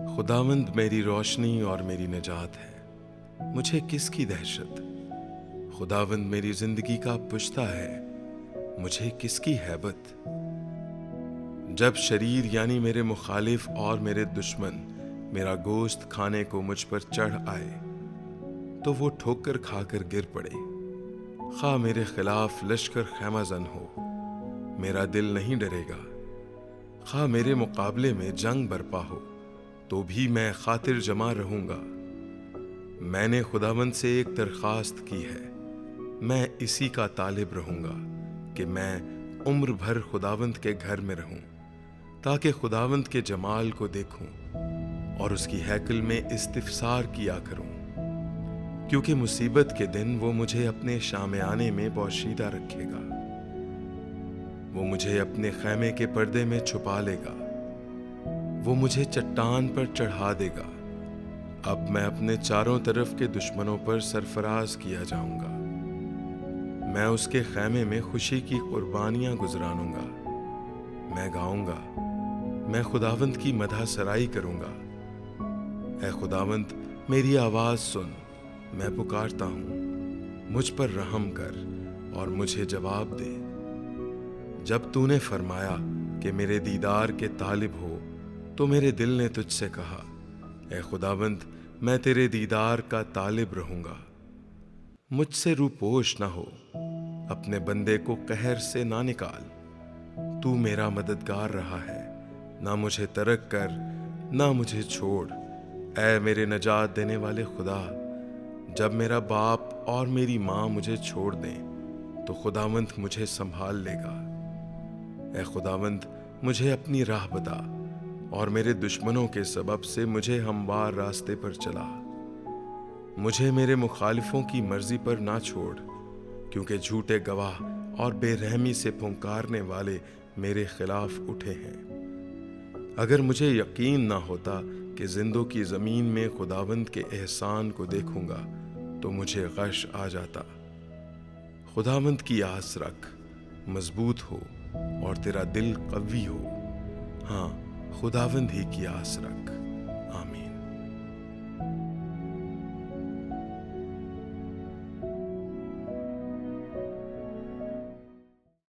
خداوند میری روشنی اور میری نجات ہے، مجھے کس کی دہشت؟ خداوند میری زندگی کا پشتہ ہے، مجھے کس کی ہیبت؟ جب شریر یعنی میرے مخالف اور میرے دشمن میرا گوشت کھانے کو مجھ پر چڑھ آئے تو وہ ٹھوکر کھا کر گر پڑے۔ خواہ میرے خلاف لشکر خیمہ زن ہو، میرا دل نہیں ڈرے گا۔ خواہ میرے مقابلے میں جنگ برپا ہو تو بھی میں خاطر جمع رہوں گا۔ میں نے خداوند سے ایک درخواست کی ہے، میں اسی کا طالب رہوں گا کہ میں عمر بھر خداوند کے گھر میں رہوں، تاکہ خداوند کے جمال کو دیکھوں اور اس کی ہیکل میں استفسار کیا کروں، کیونکہ مصیبت کے دن وہ مجھے اپنے شامیانے میں پوشیدہ رکھے گا۔ وہ مجھے اپنے خیمے کے پردے میں چھپا لے گا، وہ مجھے چٹان پر چڑھا دے گا۔ اب میں اپنے چاروں طرف کے دشمنوں پر سرفراز کیا جاؤں گا۔ میں اس کے خیمے میں خوشی کی قربانیاں گزرانوں گا۔ میں گاؤں گا، میں خداوند کی مدح سرائی کروں گا۔ اے خداوند، میری آواز سن، میں پکارتا ہوں، مجھ پر رحم کر اور مجھے جواب دے۔ جب تو نے فرمایا کہ میرے دیدار کے طالب ہو تو میرے دل نے تجھ سے کہا، اے خداوند، میں تیرے دیدار کا طالب رہوں گا۔ مجھ سے روپوش نہ ہو، اپنے بندے کو قہر سے نہ نکال۔ تو میرا مددگار رہا ہے، نہ مجھے ترک کر، نہ مجھے چھوڑ۔ اے میرے نجات دینے والے خدا، جب میرا باپ اور میری ماں مجھے چھوڑ دیں تو خداوند مجھے سنبھال لے گا۔ اے خداوند، مجھے اپنی راہ بتا اور میرے دشمنوں کے سبب سے مجھے ہموار راستے پر چلا۔ مجھے میرے مخالفوں کی مرضی پر نہ چھوڑ، کیونکہ جھوٹے گواہ اور بے رحمی سے پھنکارنے والے میرے خلاف اٹھے ہیں۔ اگر مجھے یقین نہ ہوتا کہ زندوں کی زمین میں خداوند کے احسان کو دیکھوں گا تو مجھے غش آ جاتا۔ خداوند کی آس رکھ، مضبوط ہو اور تیرا دل قوی ہو۔ ہاں، خداوند ہی کی آس رکھ۔ آمین۔